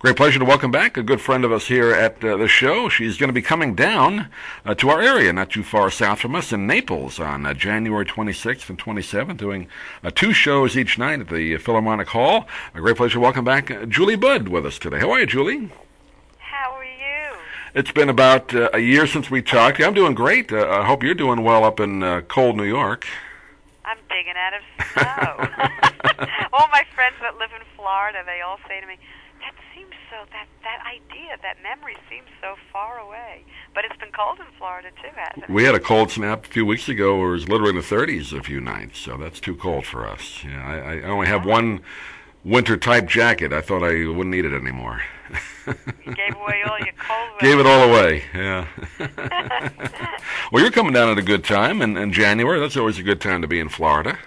Great pleasure to welcome back a good friend of us here at the show. She's going to be coming down to our area, not too far south from us, in Naples on January 26th and 27th, doing 2 shows each night at the Philharmonic Hall. A great pleasure to welcome back Julie Budd with us today. How are you, Julie? How are you? It's been about a year since we talked. I'm doing great. I hope you're doing well up in cold New York. I'm digging out of snow. All my friends that live in Florida, they all say to me, that idea, that memory seems so far away. But it's been cold in Florida too, hasn't it? We had a cold snap a few weeks ago where it was literally in the 30s a few nights, so that's too cold for us. Yeah, I only have one winter-type jacket. I thought I wouldn't need it anymore. You gave away all your cold weather. Gave it all away, yeah. Well, you're coming down at a good time in January. That's always a good time to be in Florida.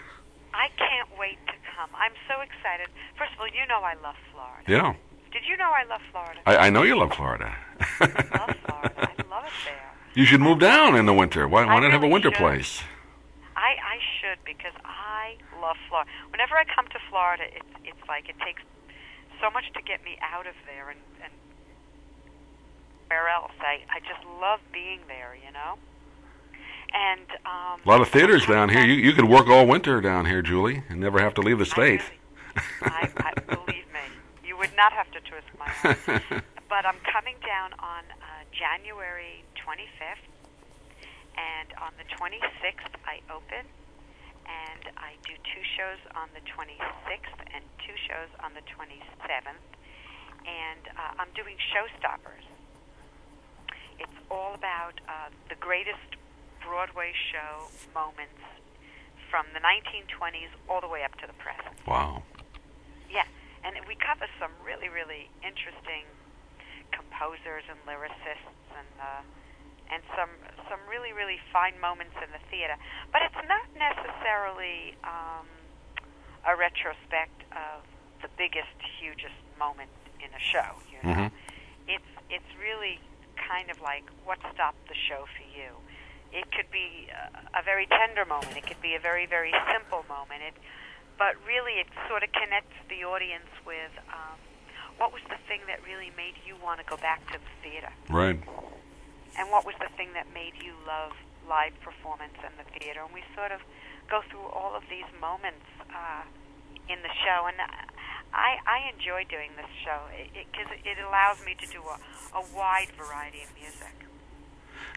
I can't wait to come. I'm so excited. First of all, you know I love Florida. Yeah. Did you know I love Florida? I know you love Florida. I love Florida. I love it there. You should move down in the winter. Why not have a winter should. place? I should, because I love Florida. Whenever I come to Florida, it's like it takes so much to get me out of there and where else. I just love being there, you know? And a lot of theaters down here. You could work all winter down here, Julie, and never have to leave the state. I believe me, you would not have to twist my arm. But I'm coming down on January 25th, and on the 26th I open, and I do 2 shows on the 26th and 2 shows on the 27th, and I'm doing Showstoppers. It's all about the greatest Broadway show moments from the 1920s all the way up to the present. Wow. Yeah, and we cover some really, really interesting composers and lyricists and some really, really fine moments in the theater. But it's not necessarily a retrospect of the biggest, hugest moment in a show, you know? Mm-hmm. It's really kind of like what stopped the show for you. It could be a very tender moment. It could be a very, very simple moment. But really, it sort of connects the audience with what was the thing that really made you want to go back to the theater. Right. And what was the thing that made you love live performance in the theater. And we sort of go through all of these moments in the show. And I enjoy doing this show because it allows me to do a wide variety of music.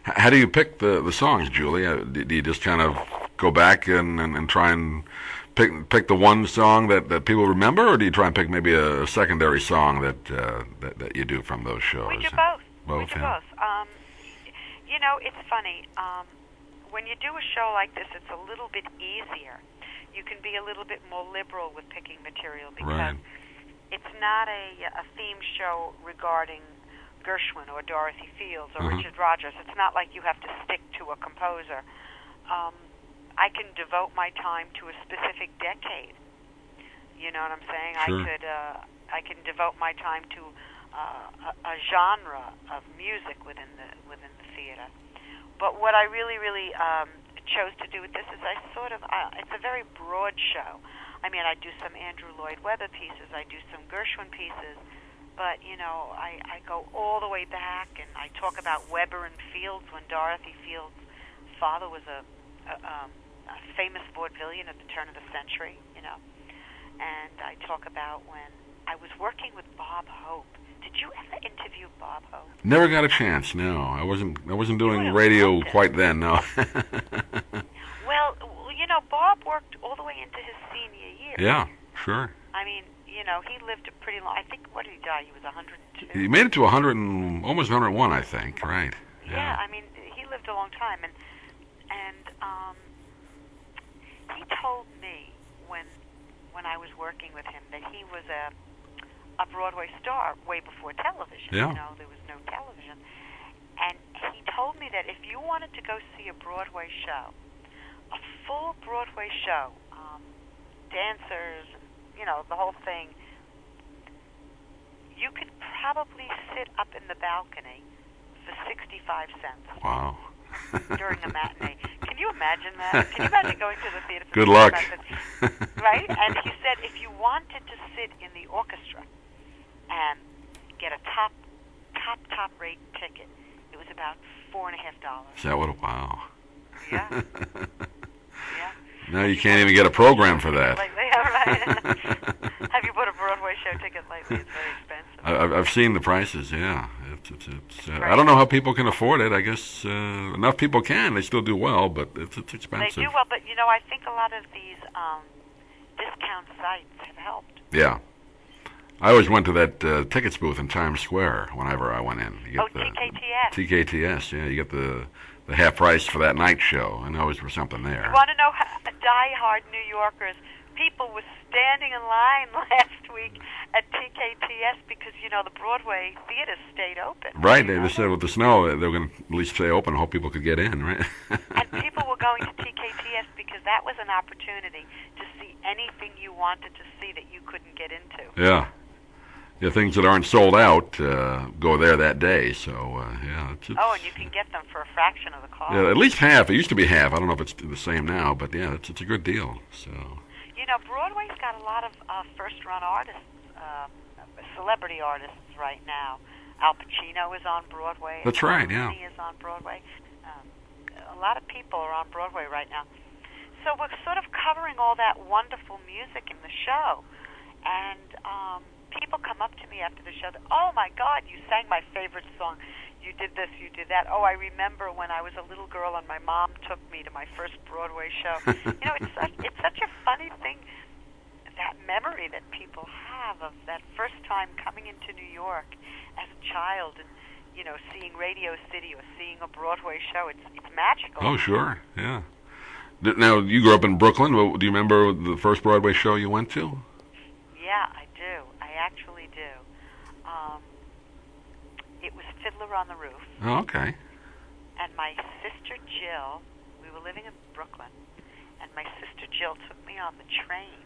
How do you pick the songs, Julie? Do you just kind of go back and try and pick the one song that people remember, or do you try and pick maybe a secondary song that you do from those shows? We do both. Both, we do yeah. both. You know, it's funny. When you do a show like this, it's a little bit easier. You can be a little bit more liberal with picking material because it's not a theme show regarding Gershwin or Dorothy Fields or Richard Rodgers. It's not like you have to stick to a composer. I can devote my time to a specific decade. You know what I'm saying? Sure. I can devote my time to a genre of music within the theater. But what I really chose to do with this is it's a very broad show. I mean, I do some Andrew Lloyd Webber pieces, I do some Gershwin pieces, but, you know, I go all the way back, and I talk about Webber and Fields when Dorothy Fields' father was a famous vaudevillian at the turn of the century, you know. And I talk about when I was working with Bob Hope. Did you ever interview Bob Hope? Never got a chance, no. I wasn't doing radio quite then, no. Well, you know, Bob worked all the way into his senior year. Yeah, sure. I mean, you know, he lived a pretty long... I think, what did he die? He was 102? He made it to 100 and almost 101, I think, right. Yeah, I mean, he lived a long time. And he told me when I was working with him that he was a Broadway star way before television. Yeah. You know, there was no television. And he told me that if you wanted to go see a Broadway show, a full Broadway show, dancers, you know, the whole thing, you could probably sit up in the balcony for 65 cents. Wow. During a matinee. Can you imagine that? Can you imagine going to the theater for Good luck. Right? And he said if you wanted to sit in the orchestra and top rate ticket. It was about $4.50. Is that what? Wow. Yeah. Yeah. Now you can't even get a program for that. Yeah, right. Have you bought a Broadway show ticket lately? It's very expensive. I've seen the prices. Yeah, it's I don't know how people can afford it. I guess enough people can. They still do well, but it's expensive. They do well, but I think a lot of these discount sites have helped. Yeah. I always went to that tickets booth in Times Square whenever I went in. TKTS. TKTS, yeah. You get the half price for that night show, and always was something there. You want to know how die-hard New Yorkers, people were standing in line last week at TKTS because, the Broadway theater stayed open. Right. They just said with the snow, they were going to at least stay open and hope people could get in, right? And people were going to TKTS because that was an opportunity to see anything you wanted to see that you couldn't get into. Yeah. Yeah, things that aren't sold out go there that day. So, yeah. And you can get them for a fraction of the cost. Yeah, at least half. It used to be half. I don't know if it's the same now, but yeah, it's a good deal. So. Broadway's got a lot of first-run artists, celebrity artists right now. Al Pacino is on Broadway. That's right, yeah. He is on Broadway. A lot of people are on Broadway right now. So we're sort of covering all that wonderful music in the show. And people come up to me after the show, oh my God, you sang my favorite song. You did this, you did that. Oh, I remember when I was a little girl and my mom took me to my first Broadway show. It's such a funny thing, that memory that people have of that first time coming into New York as a child and, seeing Radio City or seeing a Broadway show. It's magical. Oh, sure, yeah. Now, you grew up in Brooklyn. Do you remember the first Broadway show you went to? Yeah, I do. I actually do. It was Fiddler on the Roof. Oh, okay. And my sister Jill, we were living in Brooklyn, and my sister Jill took me on the train.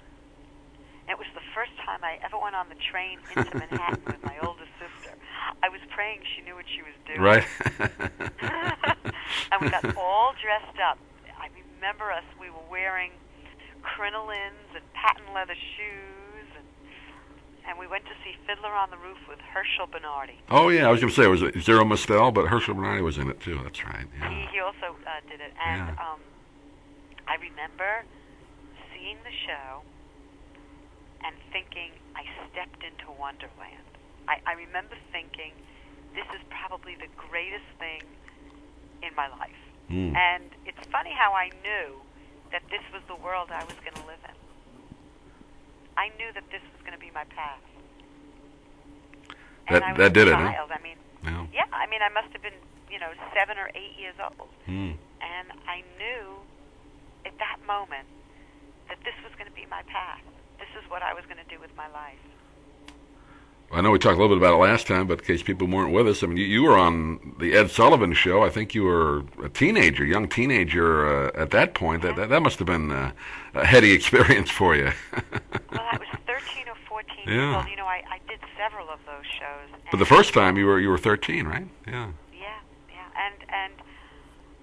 And it was the first time I ever went on the train into Manhattan with my older sister. I was praying she knew what she was doing. Right. And we got all dressed up. I remember we were wearing crinolines and patent leather shoes, and we went to see Fiddler on the Roof with Herschel Bernardi. Oh, yeah, I was going to say, it was Zero Mostel, but Herschel Bernardi was in it, too. That's right. Yeah. He also did it. And I remember seeing the show and thinking I stepped into Wonderland. I remember thinking, this is probably the greatest thing in my life. And it's funny how I knew that this was the world I was going to live in. I knew that this was going to be my path. And I was that did a it, child. huh? I must have been, 7 or 8 years old. And I knew at that moment that this was going to be my path. This is what I was going to do with my life. I know we talked a little bit about it last time, but in case people weren't with us, I mean, you were on the Ed Sullivan show. I think you were a young teenager at that point. That must have been a heady experience for you. Well, I was 13 or 14 years old. I did several of those shows. But the first time you were 13, right? Yeah. Yeah. And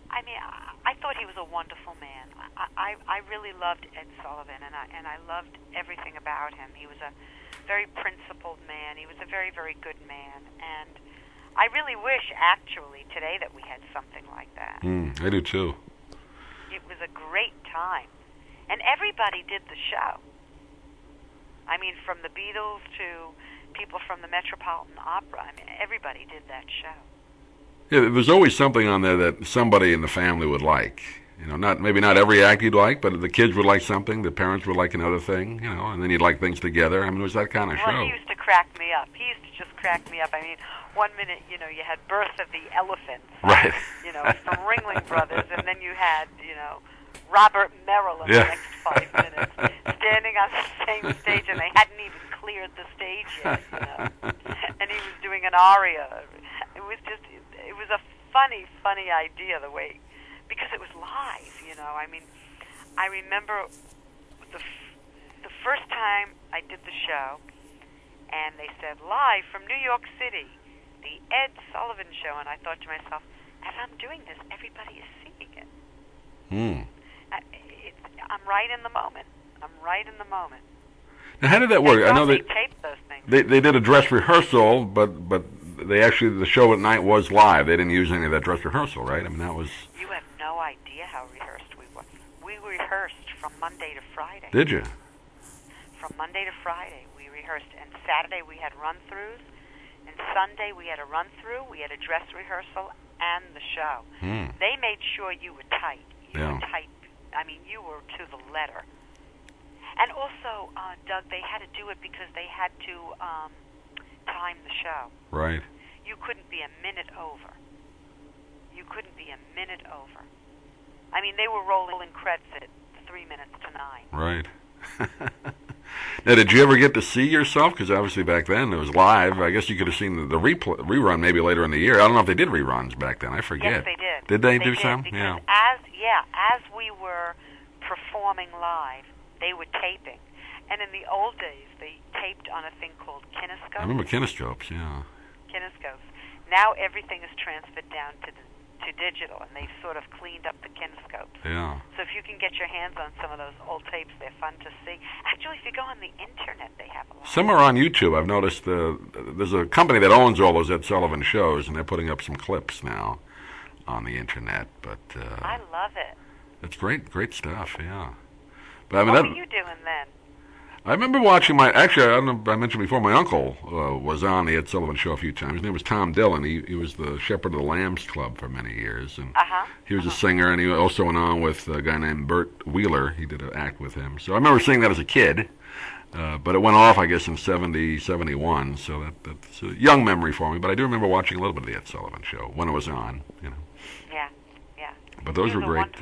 I mean, I thought he was a wonderful man. I really loved Ed Sullivan, and I loved everything about him. He was a very principled man. He was a very, very good man. And I really wish, actually, today that we had something like that. I do, too. It was a great time. And everybody did the show. I mean, from the Beatles to people from the Metropolitan Opera. I mean, everybody did that show. Yeah, there's always something on there that somebody in the family would like. Maybe not every act you'd like, but the kids would like something, the parents would like another thing, and then you'd like things together. I mean, it was that kind of show. Well, he used to crack me up. He used to just crack me up. I mean, one minute, you had Birth of the Elephants. Right. From Ringling Brothers, and then you had, Robert Merrill in the next 5 minutes, standing on the same stage, and they hadn't even cleared the stage yet, And he was doing an aria. It was a funny idea, the way, because it was live, I mean, I remember the first time I did the show, and they said, live from New York City, the Ed Sullivan Show, and I thought to myself, as I'm doing this, everybody is seeing it. I'm right in the moment. Now, how did that work? I know they taped those things. They did a dress rehearsal, but the show at night was live. They didn't use any of that dress rehearsal, right? I mean, that was... You have no idea how rehearsed we were. We rehearsed from Monday to Friday. Did you? From Monday to Friday, we rehearsed. And Saturday we had run-throughs. And Sunday we had a run-through. We had a dress rehearsal and the show. They made sure you were tight. You were tight. I mean, you were to the letter. And also, Doug, they had to do it because they had to time the show. Right. You couldn't be a minute over. You couldn't be a minute over. I mean, they were rolling credits at 3 minutes to 9. Right. Now, did you ever get to see yourself? Because obviously back then it was live. I guess you could have seen the rerun maybe later in the year. I don't know if they did reruns back then. I forget. Yes, they did. Did they do some? Because as we were performing live, they were taping. And in the old days, they taped on a thing called kinescopes. I remember kinescopes, yeah. Kinescopes. Now everything is transferred down to digital, and they've sort of cleaned up the kinescopes. Yeah. So if you can get your hands on some of those old tapes, they're fun to see. Actually, if you go on the internet, they have a lot. Somewhere on YouTube, I've noticed there's a company that owns all those Ed Sullivan shows, and they're putting up some clips now on the internet. But I love it. It's great stuff, yeah. But I mean, what were you doing then? I remember watching actually, I don't know if I mentioned before, my uncle was on the Ed Sullivan Show a few times. His name was Tom Dillon. He was the shepherd of the Lambs Club for many years. And he was a singer, and he also went on with a guy named Bert Wheeler. He did an act with him. So I remember seeing that as a kid. But it went off, I guess, in 70, 71. So that's a young memory for me. But I do remember watching a little bit of the Ed Sullivan Show when it was on, you know. Yeah. But those were great.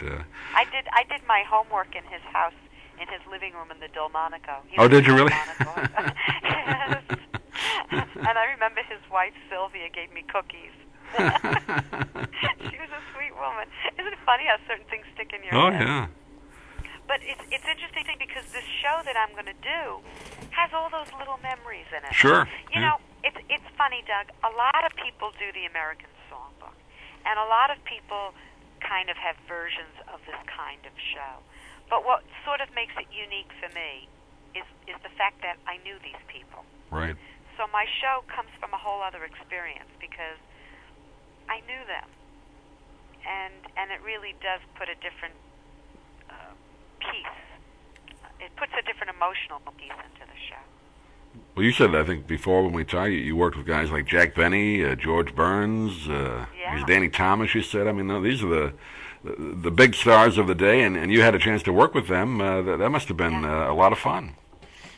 I did my homework in his house, in his living room in the Delmonico. Did you really? Yes. And I remember his wife, Sylvia, gave me cookies. She was a sweet woman. Isn't it funny how certain things stick in your head? Oh, yeah. But it's interesting because this show that I'm going to do has all those little memories in it. Sure. You know, it's funny, Doug. A lot of people do the American Songbook, and a lot of people kind of have versions of this kind of show. But what sort of makes it unique for me is the fact that I knew these people. Right. So my show comes from a whole other experience because I knew them, and it really does put a different piece. It puts a different emotional piece into the show. Well, you said, I think, before when we talked, you worked with guys like Jack Benny, George Burns, Danny Thomas, you said. I mean, these are the big stars of the day, and you had a chance to work with them. That must have been a lot of fun.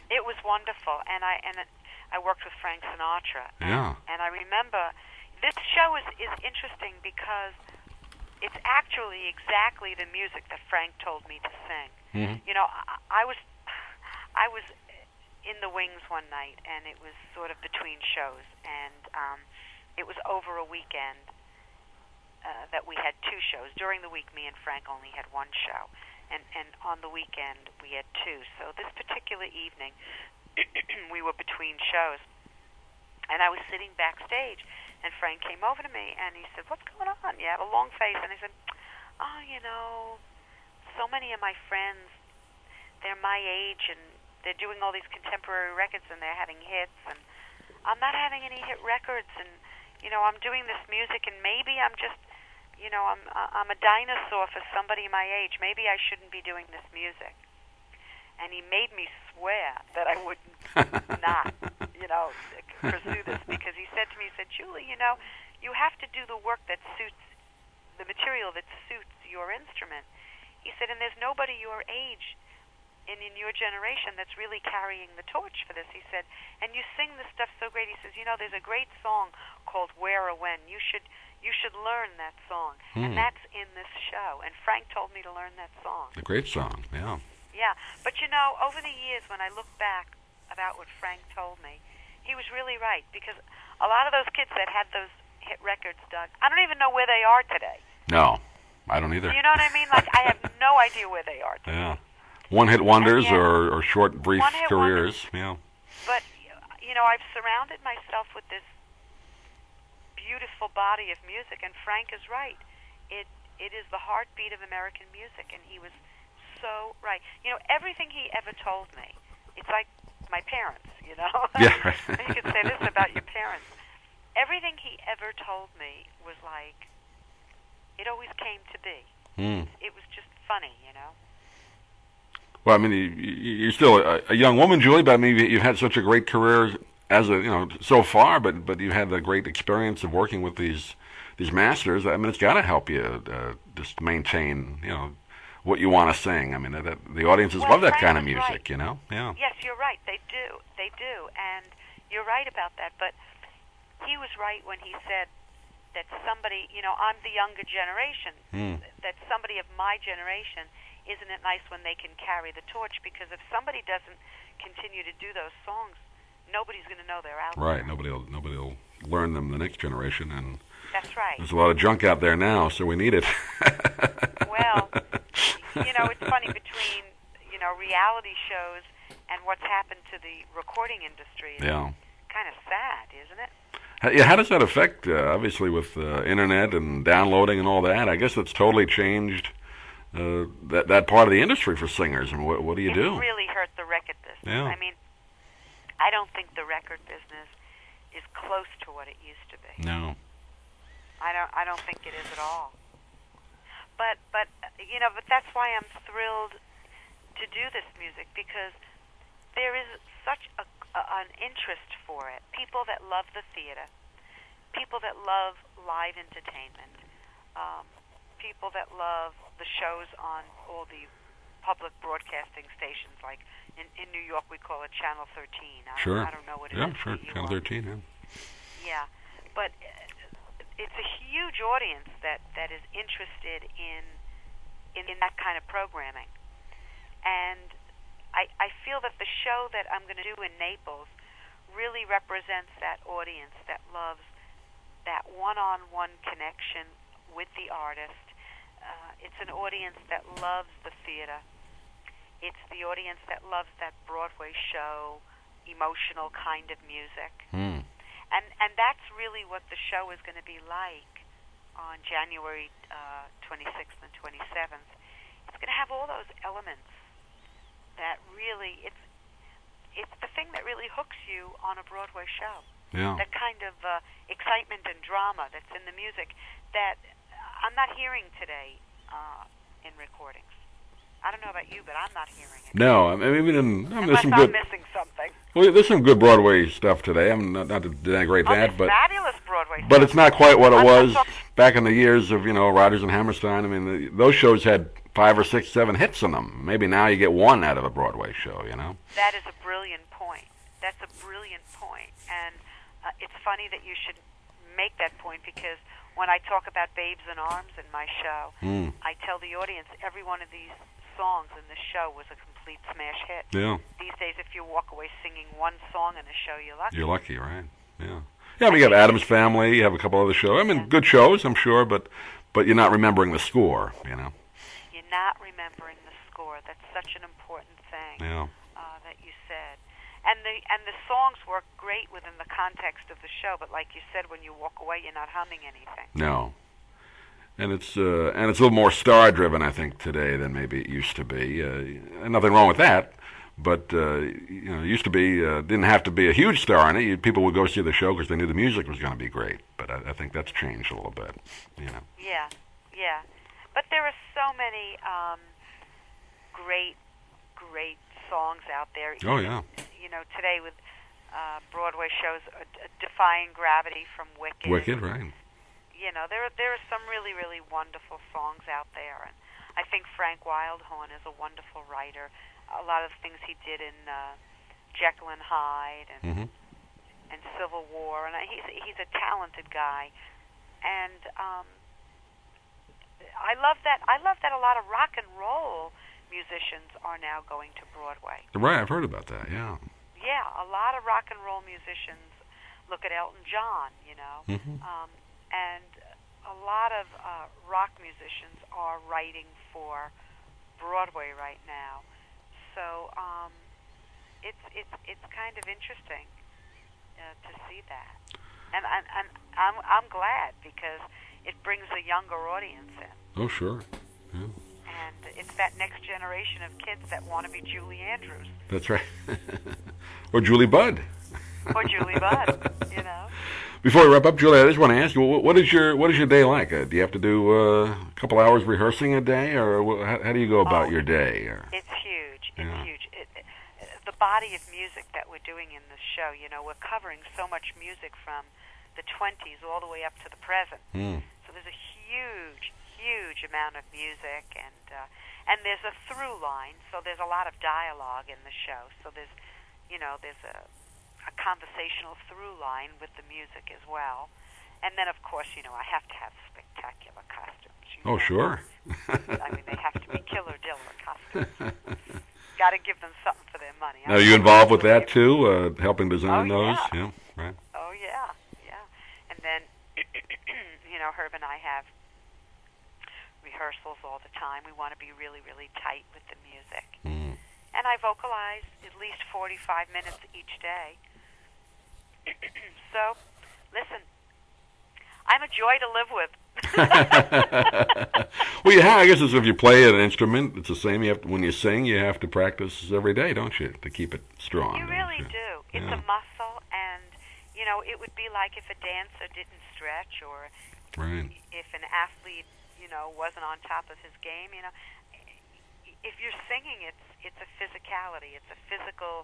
It was wonderful, and I worked with Frank Sinatra. Yeah. And I remember, this show is interesting because it's actually exactly the music that Frank told me to sing. Mm-hmm. You know, I was in the wings one night, and it was sort of between shows, and it was over a weekend that we had two shows. During the week, me and Frank only had one show, and on the weekend we had two. So this particular evening, we were between shows, and I was sitting backstage, and Frank came over to me, and he said, "What's going on? You have a long face." And I said, "Oh, you know, so many of my friends, they're my age, and they're doing all these contemporary records, and they're having hits, and I'm not having any hit records, and, you know, I'm doing this music, and maybe I'm just, you know, I'm a dinosaur for somebody my age. Maybe I shouldn't be doing this music." And he made me swear that I would not, you know, pursue this, because he said to me, he said, "Julie, you know, you have to do the work that suits, the material that suits your instrument." He said, "And there's nobody your age in your generation that's really carrying the torch for this." He said, "And you sing this stuff so great." He says, "You know, there's a great song called Where or When. You should learn that song." And that's in this show. And Frank told me to learn that song. A great song, yeah. Yeah, but you know, over the years when I look back about what Frank told me, he was really right, because a lot of those kids that had those hit records, Doug, I don't even know where they are today. No, I don't either. You know what I mean? Like, I have no idea where they are today. Yeah. One-hit wonders or short, brief careers. Wonders. Yeah. But, you know, I've surrounded myself with this beautiful body of music, and Frank is right. It is the heartbeat of American music, and he was so right. You know, everything he ever told me, it's like my parents, you know? Yeah, right. You could say this about your parents. everything he ever told me was like, it always came to be. It was just funny, you know. Well, I mean, you're still a young woman, Julie, but I mean, you've had such a great career as so far, but you had the great experience of working with these masters. I mean, it's got to help you just maintain, what you want to sing. I mean, the audiences love that kind of music, right. Yeah. Yes, you're right. They do, and you're right about that. But he was right when he said that somebody, I'm the younger generation, that somebody of my generation. Isn't it nice when they can carry the torch? Because if somebody doesn't continue to do those songs, nobody's going to know they're out there. Right. Nobody will learn them the next generation, and that's right. There's a lot of junk out there now, so we need it. Well, it's funny between reality shows and what's happened to the recording industry. Yeah. Kind of sad, isn't it? How does that affect? Obviously, with internet and downloading and all that, I guess that's totally changed. That part of the industry for singers, and what do you do? It really hurt the record business. Yeah. I mean, I don't think the record business is close to what it used to be. No. I don't think it is at all. But that's why I'm thrilled to do this music, because there is such an interest for it. People that love the theater, people that love live entertainment, people that love the shows on all the public broadcasting stations, like in New York we call it Channel 13. I don't know what it is. Yeah, sure, Channel 13, yeah. Yeah, but it's a huge audience that is interested in that kind of programming. And I feel that the show that I'm going to do in Naples really represents that audience that loves that one-on-one connection with the artist. It's an audience that loves the theater. It's the audience that loves that Broadway show, emotional kind of music. And that's really what the show is going to be like on January 26th and 27th. It's going to have all those elements that really, it's the thing that really hooks you on a Broadway show. Yeah. That kind of excitement and drama that's in the music that I'm not hearing today in recordings. I don't know about you, but I'm not hearing it. No, I mean, there's some good. I'm missing something. Well, there's some good Broadway stuff today. I'm not to denigrate that, but fabulous Broadway stuff. But it's not quite what it was back in the years of Rodgers and Hammerstein. I mean, those shows had 5 or 6, 7 hits in them. Maybe now you get one out of a Broadway show. That is a brilliant point. That's a brilliant point, and it's funny that you should make that point, because when I talk about Babes in Arms in my show, I tell the audience every one of these songs in the show was a complete smash hit. Yeah. These days, if you walk away singing one song in a show, you're lucky. You're lucky, right? Yeah. Yeah, I mean, you have Addams Family, you have a couple other shows. I mean, good shows, I'm sure, but you're not remembering the score, You're not remembering the score. That's such an important thing. Yeah. That you said. And the songs work great within the context of the show, but like you said, when you walk away, you're not humming anything. No. And it's a little more star-driven, I think, today than maybe it used to be. And nothing wrong with that, but it used to be didn't have to be a huge star in it. People would go see the show because they knew the music was going to be great. But I think that's changed a little bit. Yeah. But there are so many great songs out there. Oh yeah. Today with Broadway shows, Defying Gravity from Wicked. Wicked, right. There are some really, really wonderful songs out there, and I think Frank Wildhorn is a wonderful writer. A lot of the things he did in Jekyll and Hyde and Civil War, and he's a talented guy. And I love that. I love that a lot of rock and roll musicians are now going to Broadway. Right, I've heard about that. Yeah. Yeah, a lot of rock and roll musicians. Look at Elton John, and a lot of rock musicians are writing for Broadway right now. So it's kind of interesting to see that, and I'm glad, because it brings a younger audience in. Oh sure. Yeah. And it's that next generation of kids that want to be Julie Andrews. That's right. Or Julie Budd. Or Julie Budd, Before we wrap up, Julie, I just want to ask you, what is your day like? Do you have to do a couple hours rehearsing a day, or how do you go about your day? It's huge. It's huge. The body of music that we're doing in this show, we're covering so much music from the 20s all the way up to the present. So there's a huge amount of music, and there's a through line. So there's a lot of dialogue in the show. So there's a conversational through line with the music as well. And then, of course, I have to have spectacular costumes. Sure. I mean, they have to be killer diller costumes. Got to give them something for their money. Now, are you involved with that, too, helping design those? Yeah. Right. Oh, yeah. And then, Herb and I have rehearsals all the time. We want to be really, really tight with the music. And I vocalize at least 45 minutes each day. So, listen, I'm a joy to live with. Well, I guess it's if you play an instrument, it's the same. When you sing, you have to practice every day, don't you, to keep it strong? You really do. It's a muscle, and it would be like if a dancer didn't stretch, or if an athlete, wasn't on top of his game. If you're singing, it's a physicality. It's a physical.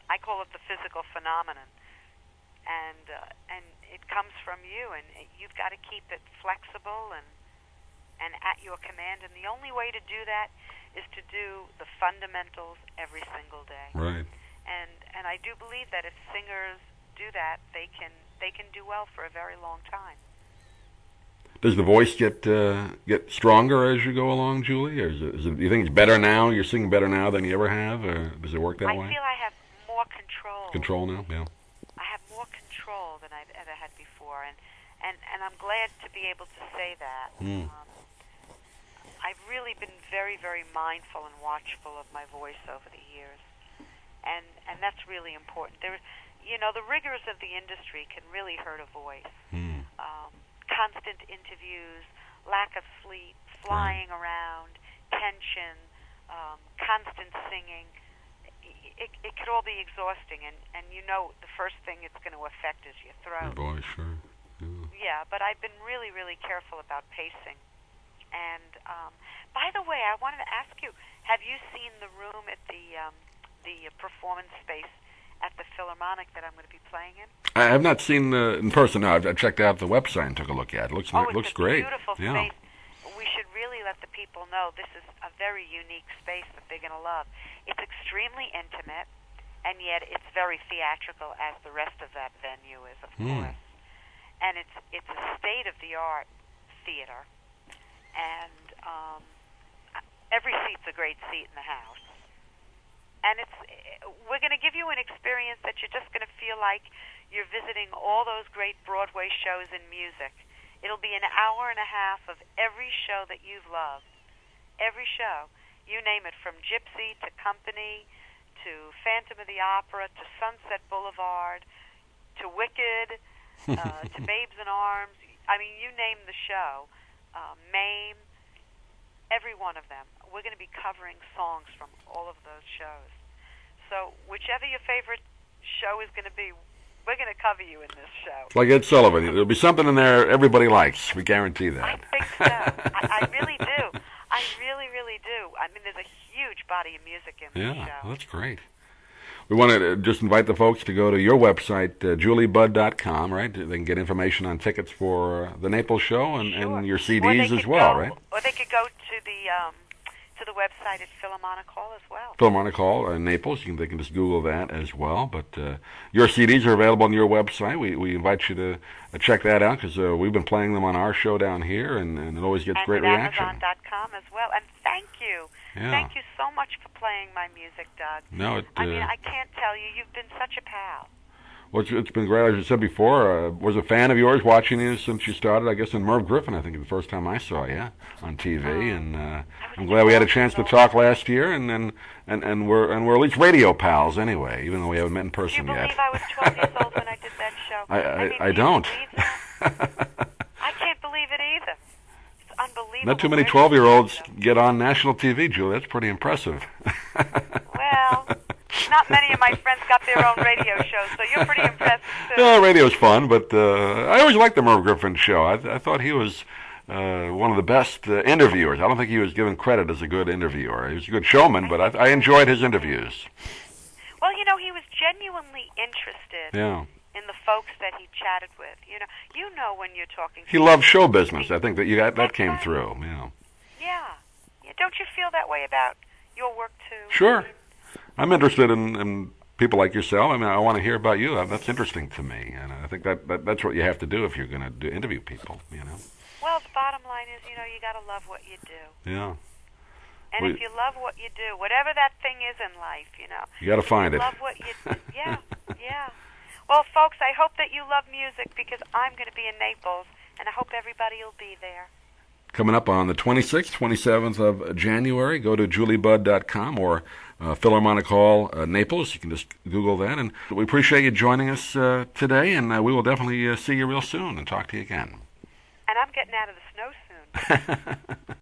I call it the physical phenomenon, and it comes from you, and you've got to keep it flexible and at your command. And the only way to do that is to do the fundamentals every single day. Right. And I do believe that if singers do that, they can do well for a very long time. Does the voice get stronger as you go along, Julie? Or do you think it's better now? You're singing better now than you ever have? Or does it work that way? I feel I have more control. Control now, yeah. I have more control than I've ever had before, and I'm glad to be able to say that. I've really been very, very mindful and watchful of my voice over the years, and that's really important. The rigors of the industry can really hurt a voice. Constant interviews, lack of sleep, flying around, tension, constant singing. It could all be exhausting, and the first thing it's going to affect is your throat. Your voice, sure. Yeah, but I've been really, really careful about pacing. And by the way, I wanted to ask you: have you seen the room at the performance space at the Philharmonic that I'm going to be playing in? I have not seen in person. No, I checked out the website and took a look at it. Looks great. It's a beautiful space. We should really let the people know this is a very unique space that they're going to love. It's extremely intimate, and yet it's very theatrical, as the rest of that venue is, of course. And it's a state-of-the-art theater, and every seat's a great seat in the house. And we're going to give you an experience that you're just going to feel like you're visiting all those great Broadway shows in music. It'll be an hour and a half of every show that you've loved. Every show. You name it, from Gypsy to Company to Phantom of the Opera to Sunset Boulevard to Wicked to Babes in Arms. I mean, you name the show. Mame. Every one of them. We're going to be covering songs from all of those shows. So whichever your favorite show is going to be, we're going to cover you in this show. It's like Ed Sullivan. There'll be something in there everybody likes. We guarantee that. I think so. I really do. I really, really do. I mean, there's a huge body of music in this show. Yeah, that's great. We want to just invite the folks to go to your website, juliebudd.com, right? They can get information on tickets for the Naples show and your CDs as well, right? Or they could go to the website at Philharmonic Hall as well. Philharmonic Hall in Naples. They can just Google that as well. But your CDs are available on your website. We invite you to check that out, because we've been playing them on our show down here, and it always gets great reaction. And Amazon.com as well. And thank you. Yeah. Thank you so much for playing my music, Doug. No, I mean, I can't tell you. You've been such a pal. Well, it's been great. As I said before, was a fan of yours, watching you since you started, I guess, in Merv Griffin, I think, the first time I saw you on TV. And I'm glad we had a chance to talk last year, and we're at least radio pals anyway, even though we haven't met in person yet. Do you believe I was 12 years old when I did that show? I don't. I can't believe it either. It's unbelievable. Not too many 12-year-olds get on national TV, Julie. That's pretty impressive. Well, not many of my friends got their own radio shows, so you're pretty impressive, too. Yeah, radio's fun, but I always liked the Merv Griffin show. I thought he was one of the best interviewers. I don't think he was given credit as a good interviewer. He was a good showman, but I enjoyed his interviews. Well, he was genuinely interested in the folks that he chatted with. You know when you're talking to He loved show business. I think that came through. Yeah. Don't you feel that way about your work, too? Sure. I'm interested in people like yourself. I mean, I want to hear about you. That's interesting to me, and I think that's what you have to do if you're going to interview people. Well, the bottom line is, you got to love what you do. Yeah. And if you love what you do, whatever that thing is in life, you got to find it. Love what you do. Yeah, yeah. Well, folks, I hope that you love music because I'm going to be in Naples, and I hope everybody will be there. Coming up on the 26th, 27th of January, go to juliebud.com or Philharmonic Hall, Naples. You can just Google that. And we appreciate you joining us today, and we will definitely see you real soon and talk to you again. And I'm getting out of the snow soon.